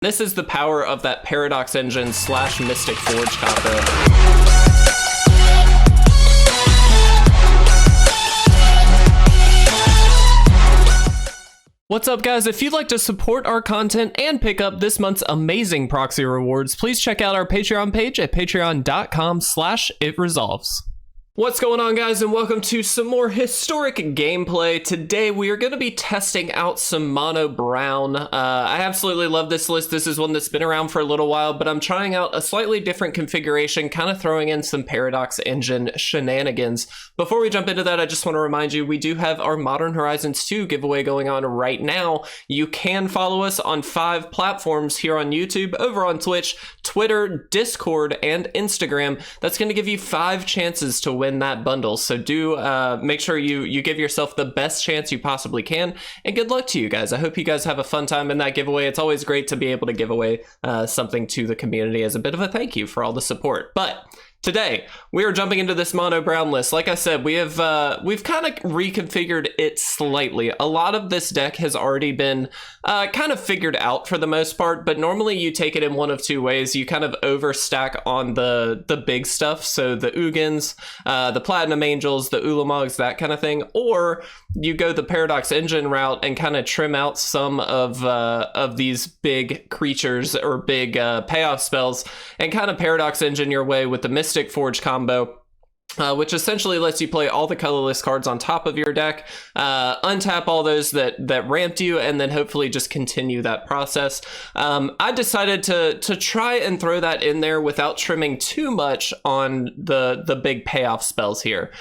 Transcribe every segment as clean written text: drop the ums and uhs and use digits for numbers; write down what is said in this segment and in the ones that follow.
This is the power of that Paradox Engine / Mystic Forge combo. What's up, guys? If you'd like to support our content and pick up this month's amazing proxy rewards, please check out our Patreon page at patreon.com/itresolves. What's going on, guys, and welcome to some more historic gameplay. Today we are going to be testing out some mono brown. I absolutely love this list. This is one that's been around for a little while, but I'm trying out a slightly different configuration, kind of throwing in some Paradox Engine shenanigans. Before we jump into that, I just want to remind you we do have our Modern Horizons 2 giveaway going on right now. You can follow us on 5 platforms here on YouTube, over on Twitch, Twitter, Discord, and Instagram. That's going to give you 5 chances to win that bundle, so do make sure you give yourself the best chance you possibly can, and good luck to you guys. I hope you guys have a fun time in that giveaway. It's always great to be able to give away something to the community as a bit of a thank you for all the support. But today, we are jumping into this mono brown list. Like I said, we've kind of reconfigured it slightly. A lot of this deck has already been kind of figured out for the most part, but normally you take it in one of 2 ways. You kind of overstack on the big stuff, so the Ugins, the Platinum Angels, the Ulamogs, that kind of thing, or you go the Paradox Engine route and kind of trim out some of these big creatures or big payoff spells and kind of Paradox Engine your way with the Mystic Forge combo, which essentially lets you play all the colorless cards on top of your deck, untap all those that ramped you, and then hopefully just continue that process. I decided to try and throw that in there without trimming too much on the big payoff spells here.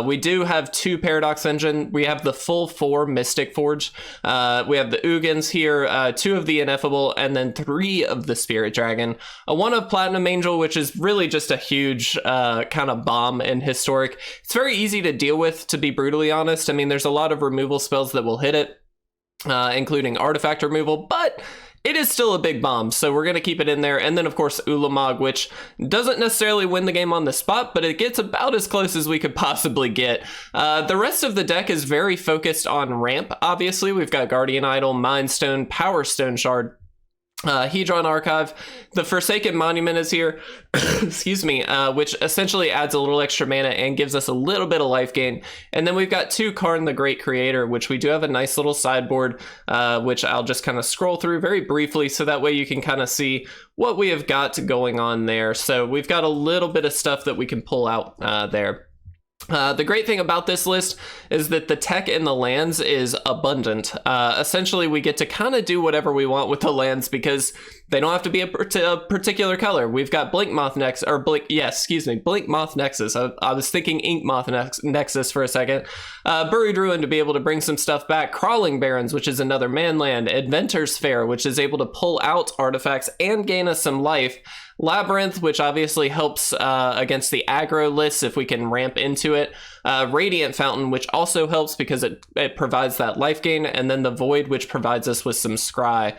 We do have 2 Paradox Engine. We have the full 4 Mystic Forge. We have the Ugins here, 2 of the Ineffable, and then 3 of the Spirit Dragon. 1 of Platinum Angel, which is really just a huge kind of bomb in historic. It's very easy to deal with, to be brutally honest. I mean, there's a lot of removal spells that will hit it, including artifact removal, but it is still a big bomb, so we're going to keep it in there. And then, of course, Ulamog, which doesn't necessarily win the game on the spot, but it gets about as close as we could possibly get. The rest of the deck is very focused on ramp, obviously. We've got Guardian Idol, Mind Stone, Powerstone Shard, Hedron Archive. The Forsaken Monument is here, excuse me, which essentially adds a little extra mana and gives us a little bit of life gain. And then we've got 2 Karn the Great Creator, which we do have a nice little sideboard, which I'll just kind of scroll through very briefly, so that way you can kind of see what we have got going on there. So we've got a little bit of stuff that we can pull out there. The great thing about this list is that the tech in the lands is abundant. Essentially, we get to kind of do whatever we want with the lands because they don't have to be a particular color. We've got Blinkmoth Nexus, or Blinkmoth Nexus. I was thinking Inkmoth Nexus for a second. Buried Ruin to be able to bring some stuff back. Crawling Barrens, which is another man land. Inventors Fair, which is able to pull out artifacts and gain us some life. Labyrinth, which obviously helps against the aggro lists if we can ramp into it. Radiant Fountain, which also helps because it provides that life gain. And then the Void, which provides us with some scry.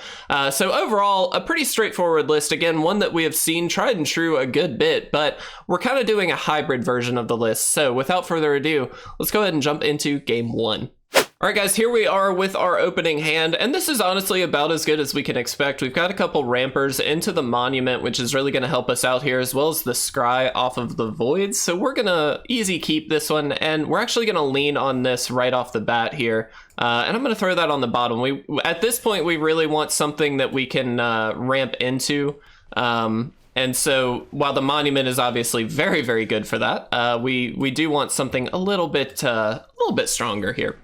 So overall, a pretty straightforward list. Again, one that we have seen tried and true a good bit, but we're kind of doing a hybrid version of the list. So without further ado, let's go ahead and jump into game 1. All right, guys, here we are with our opening hand, and this is honestly about as good as we can expect. We've got a couple rampers into the Monument, which is really going to help us out here, as well as the Scry off of the Voids. So we're going to easy keep this one, and we're actually going to lean on this right off the bat here. And I'm going to throw that on the bottom. At this point, we really want something that we can ramp into. And so while the Monument is obviously very, very good for that, we do want something a little bit stronger here.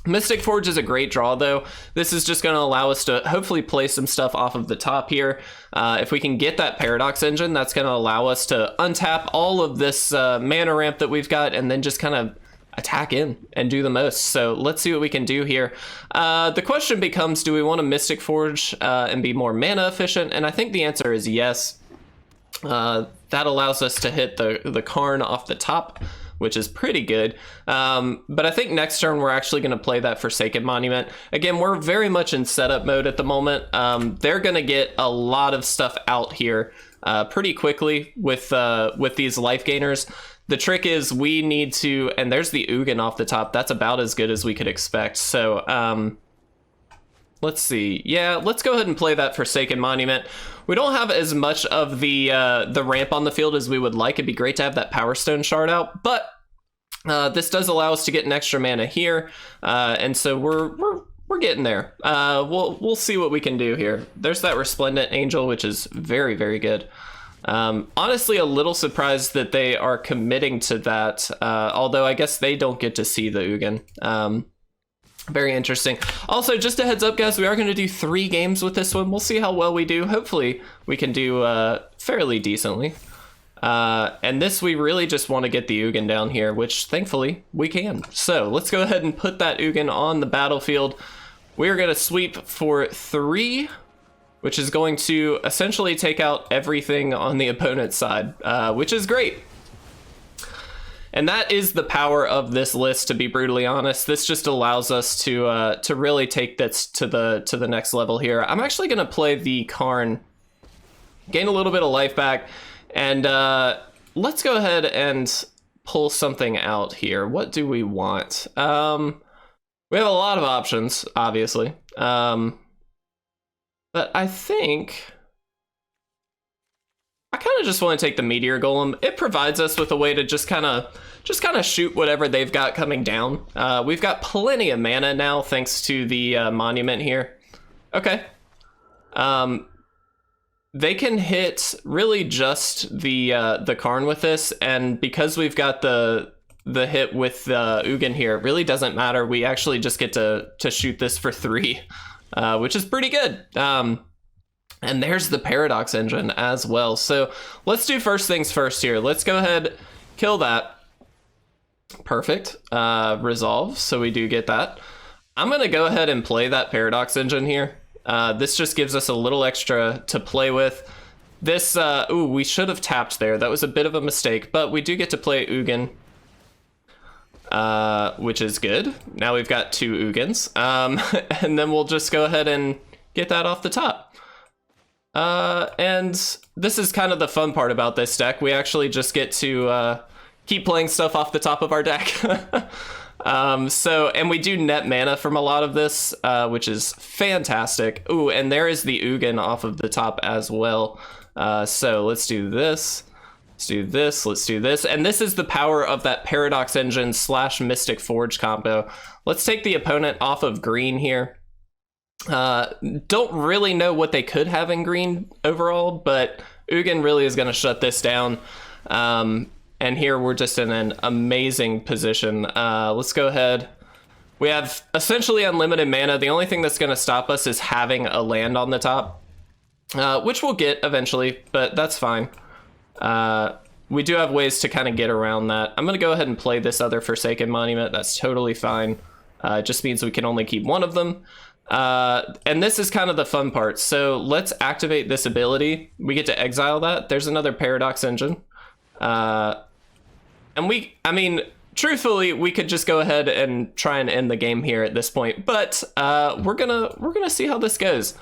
Mystic Forge is a great draw, though. This is just going to allow us to hopefully play some stuff off of the top here. If we can get that Paradox Engine, that's going to allow us to untap all of this mana ramp that we've got and then just kind of attack in and do the most. So let's see what we can do here. The question becomes, do we want to Mystic Forge and be more mana efficient? And I think the answer is yes. That allows us to hit the Karn off the top, which is pretty good. But I think next turn we're actually going to play that Forsaken Monument. Again, we're very much in setup mode at the moment. They're going to get a lot of stuff out here pretty quickly with these life gainers. The trick is we need to, and there's the Ugin off the top. That's about as good as we could expect. So let's see. Yeah, let's go ahead and play that Forsaken Monument. We don't have as much of the ramp on the field as we would like. It'd be great to have that Powerstone Shard out, but this does allow us to get an extra mana here, and so we're getting there. We'll see what we can do here. There's that Resplendent Angel, which is very, very good. Honestly, a little surprised that they are committing to that, although I guess they don't get to see the Ugin. Very interesting. Also, just a heads up, guys, we are going to do 3 games with this one. We'll see how well we do. Hopefully, we can do fairly decently. And this, we really just want to get the Ugin down here, which thankfully we can. So let's go ahead and put that Ugin on the battlefield. We're going to sweep for 3, which is going to essentially take out everything on the opponent's side, which is great. And that is the power of this list, to be brutally honest. This just allows us to really take this to the next level here. I'm actually going to play the Karn, gain a little bit of life back, and let's go ahead and pull something out here. What do we want? We have a lot of options, obviously, but I think I kind of just want to take the Meteor Golem. It provides us with a way to just kind of shoot whatever they've got coming down. We've got plenty of mana now thanks to the monument here. Okay. They can hit really just the Karn with this, and because we've got the hit with Ugin here, it really doesn't matter. We actually just get to shoot this for 3, which is pretty good. And there's the Paradox Engine as well. So let's do first things first here. Let's go ahead, kill that. Perfect. Resolve, so we do get that. I'm gonna go ahead and play that Paradox Engine here. This just gives us a little extra to play with. This, ooh, we should have tapped there. That was a bit of a mistake, but we do get to play Ugin, which is good. Now we've got 2 Ugins, and then we'll just go ahead and get that off the top. And this is kind of the fun part about this deck. We actually just get to keep playing stuff off the top of our deck. And we do net mana from a lot of this, which is fantastic. Ooh, and there is the Ugin off of the top as well. So let's do this. Let's do this. Let's do this. And this is the power of that Paradox Engine / Mystic Forge combo. Let's take the opponent off of green here. Don't really know what they could have in green overall, but Ugin really is going to shut this down. And here we're just in an amazing position. Let's go ahead. We have essentially unlimited mana. The only thing that's going to stop us is having a land on the top, which we'll get eventually, but that's fine. We do have ways to kind of get around that. I'm going to go ahead and play this other Forsaken Monument. That's totally fine. It just means we can only keep one of them. And this is kind of the fun part. So let's activate this ability. We get to exile that. There's another Paradox Engine. And I mean, truthfully, we could just go ahead and try and end the game here at this point, but we're gonna see how this goes.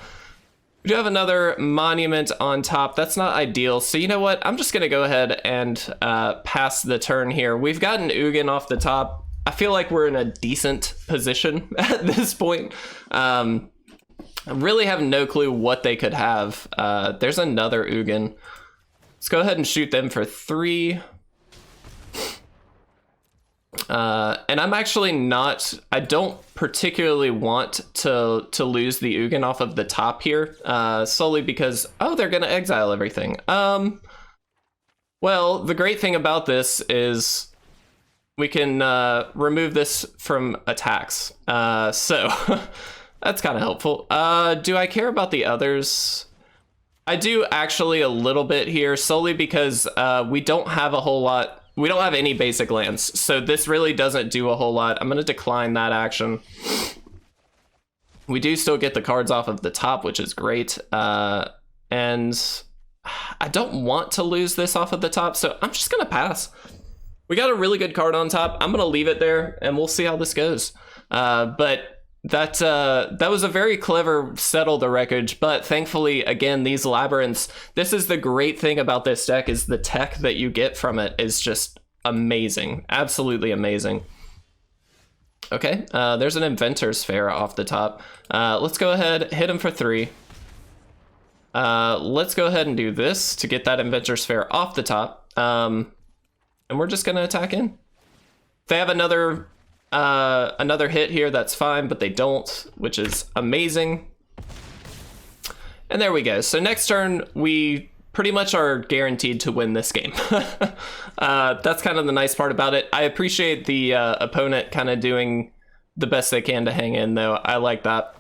We do have another monument on top. That's not ideal. So you know what? I'm just gonna go ahead and pass the turn here. We've got an Ugin off the top. I feel like we're in a decent position at this point. I really have no clue what they could have. There's another Ugin. Let's go ahead and shoot them for 3. And I'm actually not, I don't particularly want to lose the Ugin off of the top here, solely because, oh, they're going to exile everything. Well, the great thing about this is we can remove this from attacks. So that's kind of helpful. Do I care about the others? I do actually a little bit here, solely because we don't have a whole lot. We don't have any basic lands, so this really doesn't do a whole lot. I'm going to decline that action. We do still get the cards off of the top, which is great. And I don't want to lose this off of the top, so I'm just going to pass. We got a really good card on top. I'm going to leave it there, and we'll see how this goes. But that was a very clever settle the wreckage, but thankfully, again, these labyrinths, this is the great thing about this deck, is the tech that you get from it is just amazing. Absolutely amazing. Okay, there's an Inventors Fair off the top. Let's go ahead, hit him for 3. Let's go ahead and do this to get that Inventors Fair off the top. And we're just gonna attack in. If they have another hit here, that's fine, but they don't, which is amazing. And there we go. So next turn, we pretty much are guaranteed to win this game. That's kind of the nice part about it. I appreciate the opponent kind of doing the best they can to hang in, though. I like that.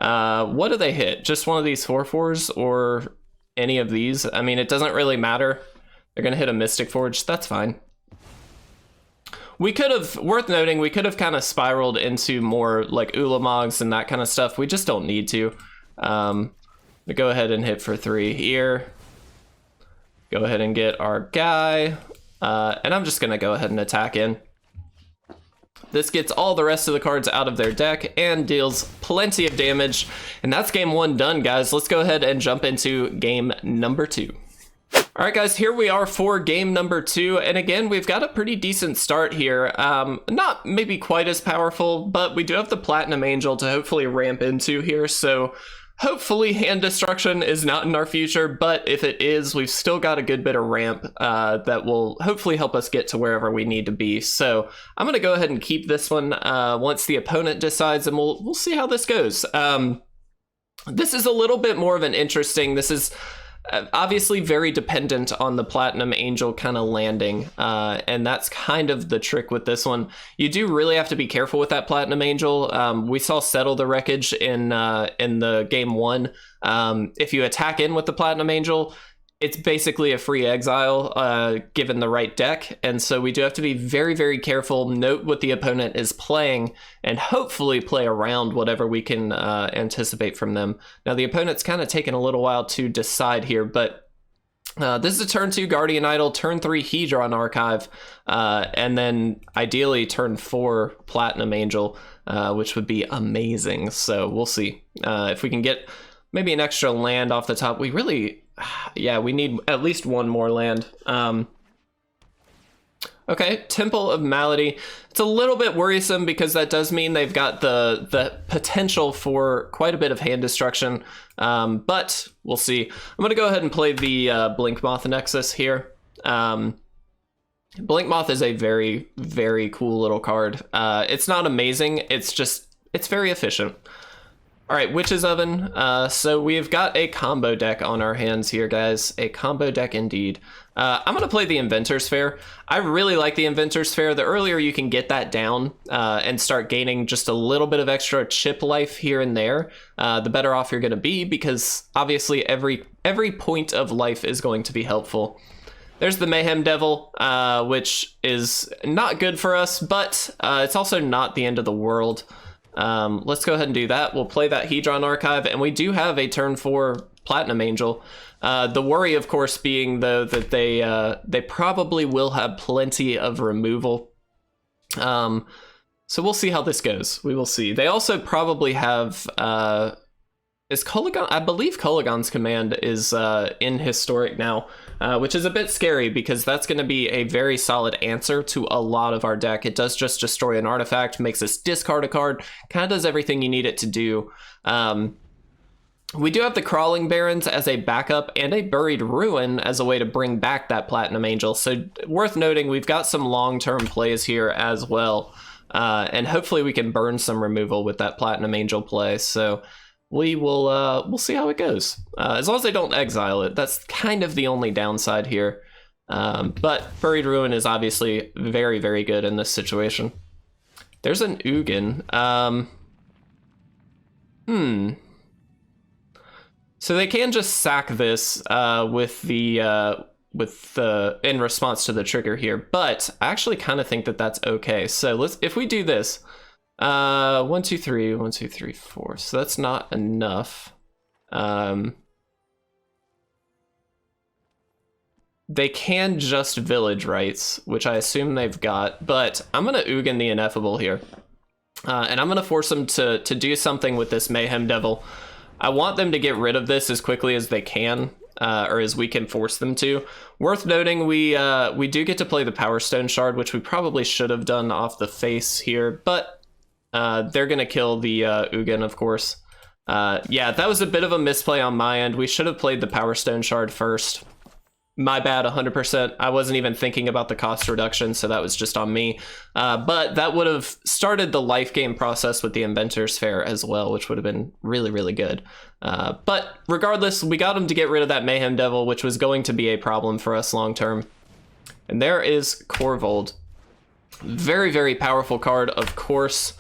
What do they hit? Just one of these 4/4s or any of these? I mean, it doesn't really matter. They're going to hit a Mystic Forge. That's fine. We could have, worth noting, we could have kind of spiraled into more like Ulamogs and that kind of stuff. We just don't need to. We go ahead and hit for 3 here. Go ahead and get our guy. And I'm just going to go ahead and attack in. This gets all the rest of the cards out of their deck and deals plenty of damage. And that's game 1 done, guys. Let's go ahead and jump into game number 2. All right, guys, here we are for game number 2. And again, we've got a pretty decent start here. Not maybe quite as powerful, but we do have the Platinum Angel to hopefully ramp into here. So hopefully hand destruction is not in our future, but if it is, we've still got a good bit of ramp that will hopefully help us get to wherever we need to be. So I'm going to go ahead and keep this one once the opponent decides, and we'll see how this goes. This is a little bit more of an interesting, this is obviously very dependent on the Platinum Angel kind of landing, and that's kind of the trick with this one. You do really have to be careful with that Platinum Angel. We saw Settle the Wreckage in the game 1. If you attack in with the Platinum Angel, it's basically a free exile given the right deck, and so we do have to be very, very careful, note what the opponent is playing, and hopefully play around whatever we can anticipate from them. Now the opponent's kind of taken a little while to decide here, but this is a turn 2 Guardian Idol, turn 3 Hedron Archive, and then ideally turn 4 Platinum Angel, which would be amazing. So we'll see if we can get maybe an extra land off the top. We really, yeah, we need at least one more land. Okay, Temple of Malady. It's a little bit worrisome because that does mean they've got the potential for quite a bit of hand destruction, but we'll see. I'm going to go ahead and play the Blinkmoth Nexus here. Blinkmoth is a very, very cool little card. It's not amazing, it's very efficient. All right, Witch's Oven. So we've got a combo deck on our hands here, guys. A combo deck indeed. I'm going to play the Inventors Fair. I really like the Inventors Fair. The earlier you can get that down and start gaining just a little bit of extra chip life here and there, the better off you're going to be, because obviously every point of life is going to be helpful. There's the Mayhem Devil, which is not good for us, but it's also not the end of the world. Let's go ahead and do that. We'll play that Hedron Archive, and we do have a turn 4 Platinum Angel. The worry, of course, being though that they probably will have plenty of removal. So we'll see how this goes. We will see. They also probably have is Kolaghan? I believe Kolaghan's Command is in Historic now, which is a bit scary because that's going to be a very solid answer to a lot of our deck. It does just destroy an artifact, makes us discard a card, kind of does everything you need it to do. We do have the Crawling Barrens as a backup and a Buried Ruin as a way to bring back that Platinum Angel. So worth noting, we've got some long-term plays here as well. And hopefully we can burn some removal with that Platinum Angel play. So we will we'll see how it goes. As long as they don't exile it, that's kind of the only downside here. But Buried Ruin is obviously very, very good in this situation. There's an Ugin. So they can just sack this with the in response to the trigger here, but I actually kind of think that that's okay. So if we do this, 1 2 3 1 2 3 4, so that's not enough. They can just Village Rites, which I assume they've got, but I'm gonna Ugin the Ineffable here, and I'm gonna force them to do something with this Mayhem Devil. I want them to get rid of this as quickly as they can, or as we can force them to. Worth noting, we do get to play the Powerstone Shard, which we probably should have done off the face here, but They're going to kill the Ugin, of course. Yeah, that was a bit of a misplay on my end. We should have played the Powerstone Shard first. My bad, 100%. I wasn't even thinking about the cost reduction, so that was just on me. But that would have started the life game process with the Inventors Fair as well, which would have been really, really good. But regardless, we got him to get rid of that Mayhem Devil, which was going to be a problem for us long term. And there is Corvold. Very, very powerful card, of course.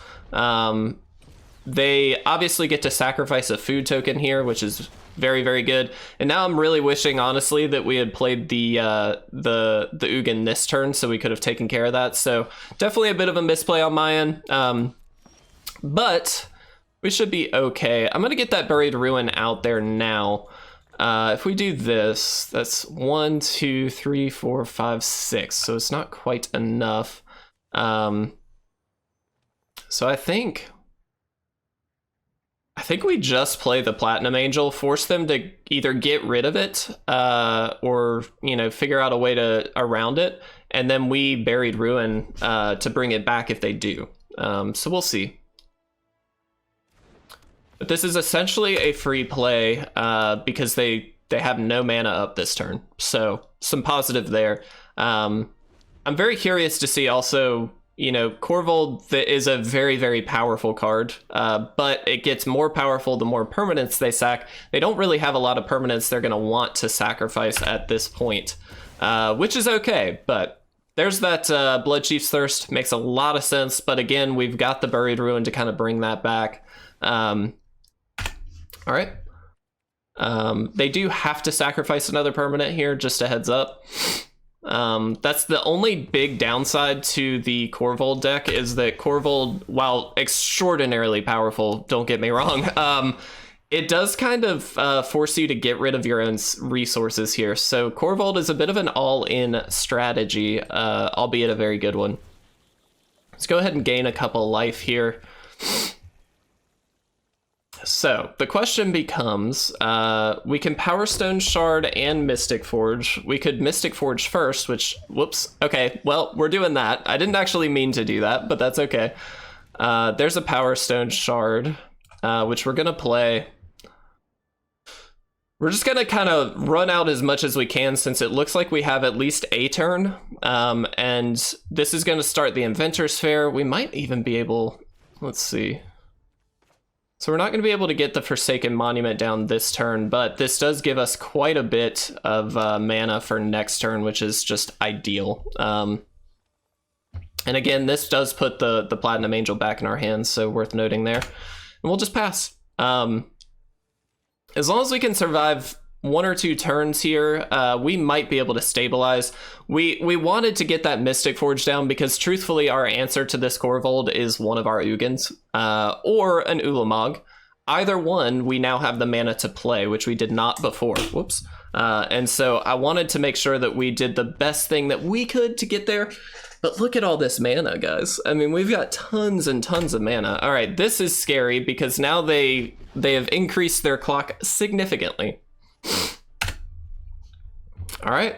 They obviously get to sacrifice a food token here, which is very, very good. And now I'm really wishing, honestly, that we had played the Ugin this turn, so we could have taken care of that. So definitely a bit of a misplay on my end. But we should be okay. I'm going to get that Buried Ruin out there now. If we do this, that's 1, 2, 3, 4, 5, 6. So it's not quite enough. So I think we just play the Platinum Angel, force them to either get rid of it, or, you know, figure out a way to around it, and then we Buried Ruin to bring it back if they do. So we'll see. But this is essentially a free play because they have no mana up this turn, so some positive there. I'm very curious to see also. You know, Corvold is a very, very powerful card, but it gets more powerful the more permanents they sack. They don't really have a lot of permanents they're going to want to sacrifice at this point, which is okay. But there's that Blood Chief's Thirst. Makes a lot of sense. But again, we've got the Buried Ruin to kind of bring that back. All right. They do have to sacrifice another permanent here, just a heads up. That's the only big downside to the Corvold deck, is that Corvold, while extraordinarily powerful, don't get me wrong, it does kind of force you to get rid of your own resources here. So Corvold is a bit of an all-in strategy, albeit a very good one. Let's go ahead and gain a couple life here. So the question becomes, we can Powerstone Shard and Mystic Forge. We could Mystic Forge first, which, whoops, okay, well, we're doing that. I didn't actually mean to do that, but that's okay. There's a Powerstone Shard, which we're gonna play. We're just gonna kind of run out as much as we can, since it looks like we have at least a turn, and this is gonna start the Inventors Fair. We might even be able, let's see. So we're not going to be able to get the Forsaken Monument down this turn, but this does give us quite a bit of mana for next turn, which is just ideal. And again, this does put the Platinum Angel back in our hands, so worth noting there. And we'll just pass. As long as we can survive 1 or 2 turns here, we might be able to stabilize. We wanted to get that Mystic Forge down because truthfully our answer to this Corvold is one of our Ugins, or an Ulamog. Either one, we now have the mana to play, which we did not before. Whoops. And so I wanted to make sure that we did the best thing that we could to get there. But look at all this mana, guys. I mean, we've got tons and tons of mana. All right, this is scary because now they have increased their clock significantly. All right.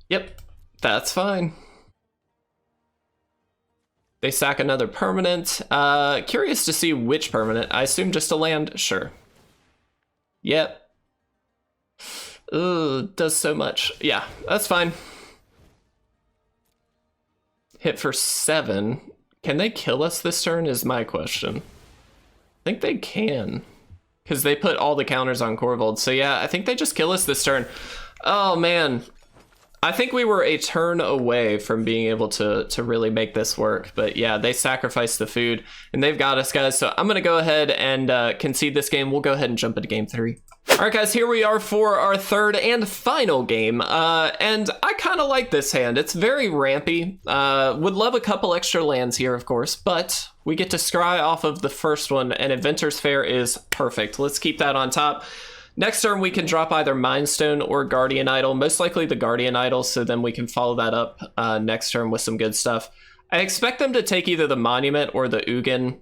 Yep, that's fine. They sack another permanent. Curious to see which permanent. I assume just a land. Sure. Yep. Ugh, does so much. Yeah, that's fine. Hit for 7. Can they kill us this turn is my question. I think they can, because they put all the counters on Corvold. So yeah, I think they just kill us this turn. Oh man, I think we were a turn away from being able to really make this work. But yeah, they sacrificed the food, and they've got us, guys. So I'm going to go ahead and concede this game. We'll go ahead and jump into game 3. All right, guys, here we are for our third and final game. And I kind of like this hand. It's very rampy. Would love a couple extra lands here, of course, but we get to scry off of the first one, and Inventors Fair is perfect. Let's keep that on top. Next turn, we can drop either Mind Stone or Guardian Idol, most likely the Guardian Idol, so then we can follow that up next turn with some good stuff. I expect them to take either the Monument or the Ugin.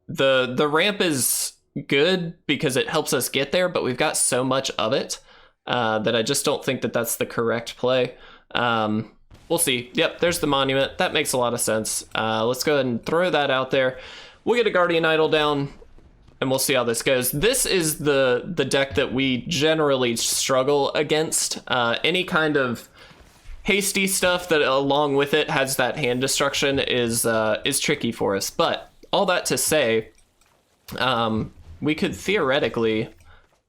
The ramp is good because it helps us get there, but we've got so much of it that I just don't think that that's the correct play. We'll see. Yep, there's the monument. That makes a lot of sense. Let's go ahead and throw that out there. We'll get a Guardian Idol down, and we'll see how this goes. This is the deck that we generally struggle against. Any kind of hasty stuff that along with it has that hand destruction is tricky for us. But all that to say, we could theoretically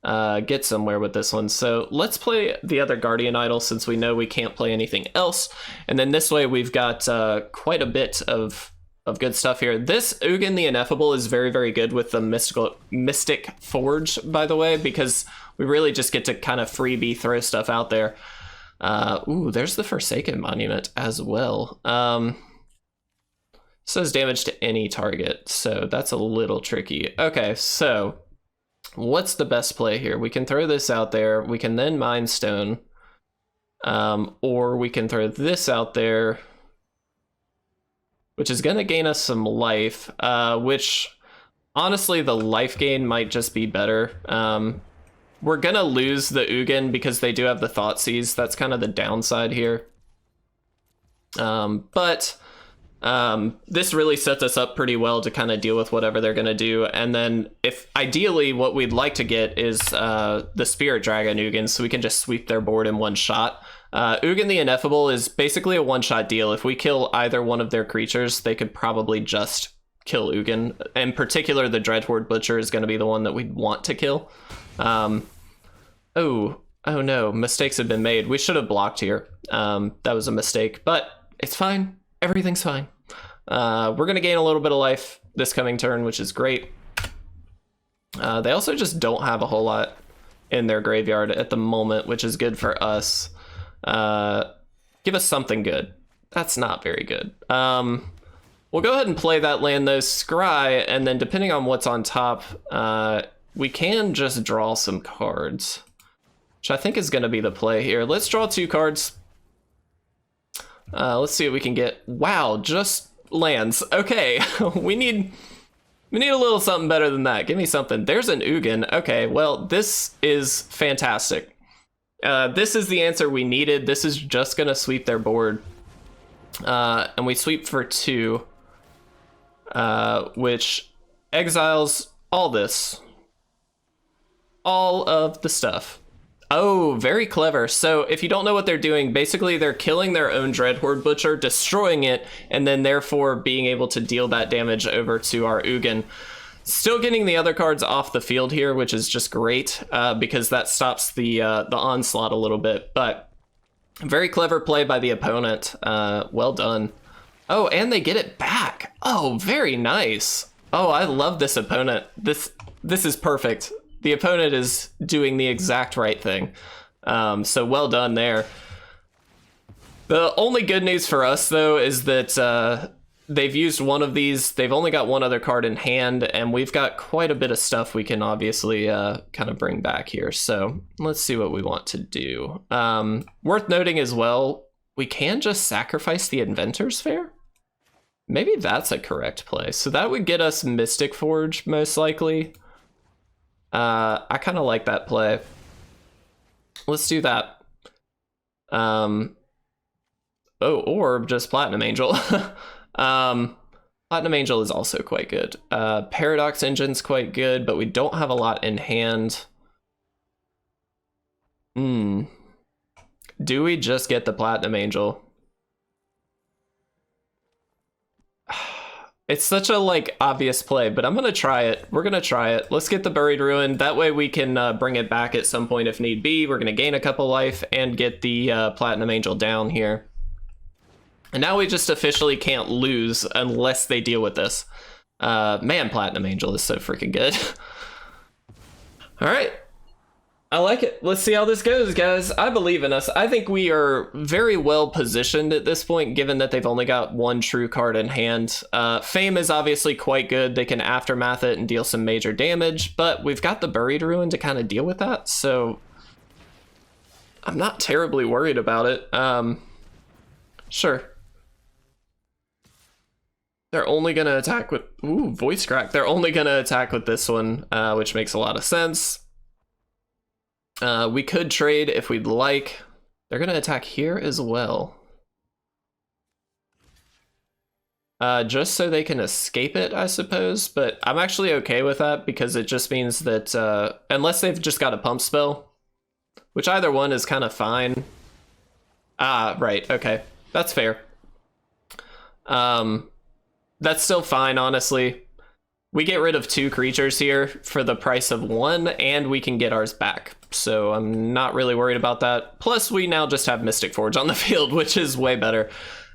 get somewhere with this one. So let's play the other Guardian Idol since we know we can't play anything else. And then this way we've got quite a bit of good stuff here. This Ugin the Ineffable is very, very good with the Mystic Forge, by the way, because we really just get to kind of freebie throw stuff out there. Ooh, there's the Forsaken Monument as well. Says damage to any target, so that's a little tricky. Okay, so what's the best play here? We can throw this out there. We can then Mind Stone. Or we can throw this out there, which is going to gain us some life, which honestly the life gain might just be better. We're going to lose the Ugin because they do have the Thoughtseize. That's kind of the downside here. But this really sets us up pretty well to kind of deal with whatever they're going to do. And then if ideally what we'd like to get is the Spirit Dragon Ugin, so we can just sweep their board in one shot. Ugin the Ineffable is basically a one-shot deal. If we kill either one of their creatures, they could probably just kill Ugin. In particular, the Dreadhorde Butcher is going to be the one that we'd want to kill. Oh no, mistakes have been made. We should have blocked here. That was a mistake, but it's fine. Everything's fine. We're going to gain a little bit of life this coming turn, which is great. They also just don't have a whole lot in their graveyard at the moment, which is good for us. Give us something good. That's not very good. We'll go ahead and play that land though, Scry, and then depending on what's on top, we can just draw some cards, which I think is going to be the play here. Let's draw 2 cards. Let's see what we can get. Wow, just lands. Okay, we need a little something better than that. Give me something. There's an Ugin. Okay, well, this is fantastic. This is the answer we needed. This is just going to sweep their board. And we sweep for 2, which exiles all this. All of the stuff. Oh, very clever. So if you don't know what they're doing, basically they're killing their own Dreadhorde Butcher, destroying it, and then therefore being able to deal that damage over to our Ugin. Still getting the other cards off the field here, which is just great, because that stops the onslaught a little bit. But very clever play by the opponent. Well done. Oh, and they get it back. Oh, very nice. Oh, I love this opponent. This is perfect. The opponent is doing the exact right thing. So well done there. The only good news for us, though, is that they've used one of these. They've only got one other card in hand, and we've got quite a bit of stuff we can obviously kind of bring back here. So let's see what we want to do. Worth noting as well, we can just sacrifice the Inventors Fair. Maybe that's a correct play. So that would get us Mystic Forge, most likely. I kind of like that play. Let's do that. Oh, or just Platinum Angel. Platinum Angel is also quite good. Paradox Engine's quite good, but we don't have a lot in hand. Do we just get the Platinum Angel? It's such a obvious play, but I'm gonna try it. We're gonna try it. Let's get the Buried Ruin. That way we can bring it back at some point if need be. We're gonna gain a couple life and get the Platinum Angel down here. And now we just officially can't lose unless they deal with this. Man, Platinum Angel is so freaking good. All right. I like it. Let's see how this goes, guys. I believe in us. I think we are very well positioned at this point, given that they've only got one true card in hand. Fame is obviously quite good. They can Aftermath it and deal some major damage, but we've got the Buried Ruin to kind of deal with that, so I'm not terribly worried about it. Sure. They're only going to attack with... Ooh, Voice Crack. They're only going to attack with this one, which makes a lot of sense. We could trade if we'd like. They're going to attack here as well. just so they can escape it, I suppose. But I'm actually okay with that because it just means that unless they've just got a pump spell, which either one is kind of fine. Ah, right, okay, that's fair. That's still fine, honestly. We get rid of 2 creatures here for the price of 1, and we can get ours back. So I'm not really worried about that. Plus, we now just have Mystic Forge on the field, which is way better.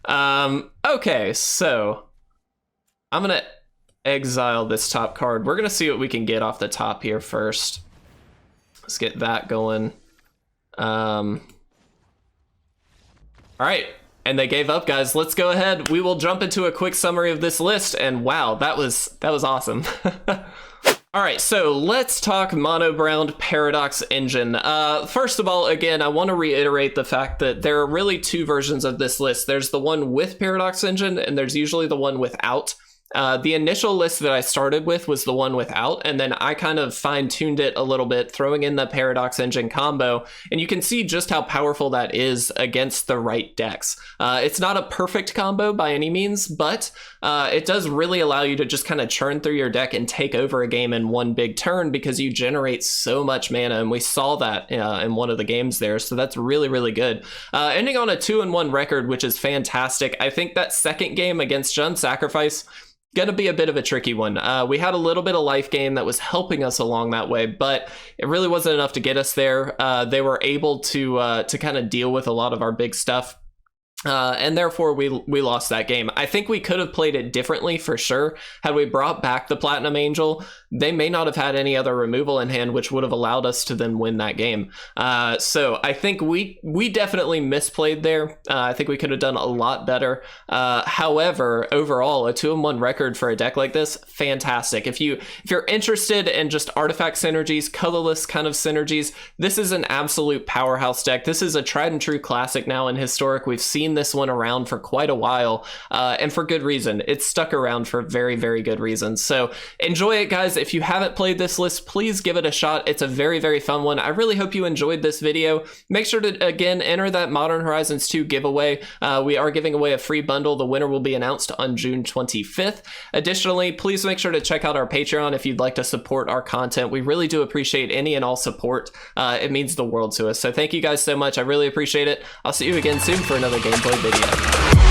Okay, so I'm gonna exile this top card. We're gonna see what we can get off the top here first. Let's get that going. All right. And they gave up, guys. Let's go ahead. We will jump into a quick summary of this list. And wow, that was awesome. All right, so let's talk Mono Brown Paradox Engine. First of all, again, I want to reiterate the fact that there are really 2 versions of this list. There's the one with Paradox Engine, and there's usually the one without. The initial list that I started with was the one without, and then I kind of fine-tuned it a little bit, throwing in the Paradox Engine combo, and you can see just how powerful that is against the right decks. It's not a perfect combo by any means, but it does really allow you to just kind of churn through your deck and take over a game in one big turn because you generate so much mana, and we saw that in one of the games there, so that's really, really good. Ending on a 2-1 record, which is fantastic. I think that second game against Jund Sacrifice gonna be a bit of a tricky one. We had a little bit of life gain that was helping us along that way, but it really wasn't enough to get us there. They were able to kind of deal with a lot of our big stuff. And therefore we lost that game. I think we could have played it differently for sure. Had we brought back the Platinum Angel, they may not have had any other removal in hand, which would have allowed us to then win that game. So I think we definitely misplayed there. I think we could have done a lot better. However, overall, a 2-1 record for a deck like this, fantastic. If you're interested in just artifact synergies, colorless kind of synergies, this is an absolute powerhouse deck. This is a tried and true classic now in Historic. We've seen this one around for quite a while, and for good reason. It's stuck around for very, very good reasons. So enjoy it, guys. If you haven't played this list, please give it a shot. It's a very, very fun one. I really hope you enjoyed this video. Make sure to, again, enter that Modern Horizons 2 giveaway. We are giving away a free bundle. The winner will be announced on June 25th. Additionally, please make sure to check out our Patreon if you'd like to support our content. We really do appreciate any and all support. It means the world to us. So thank you guys so much. I really appreciate it. I'll see you again soon for another gameplay video.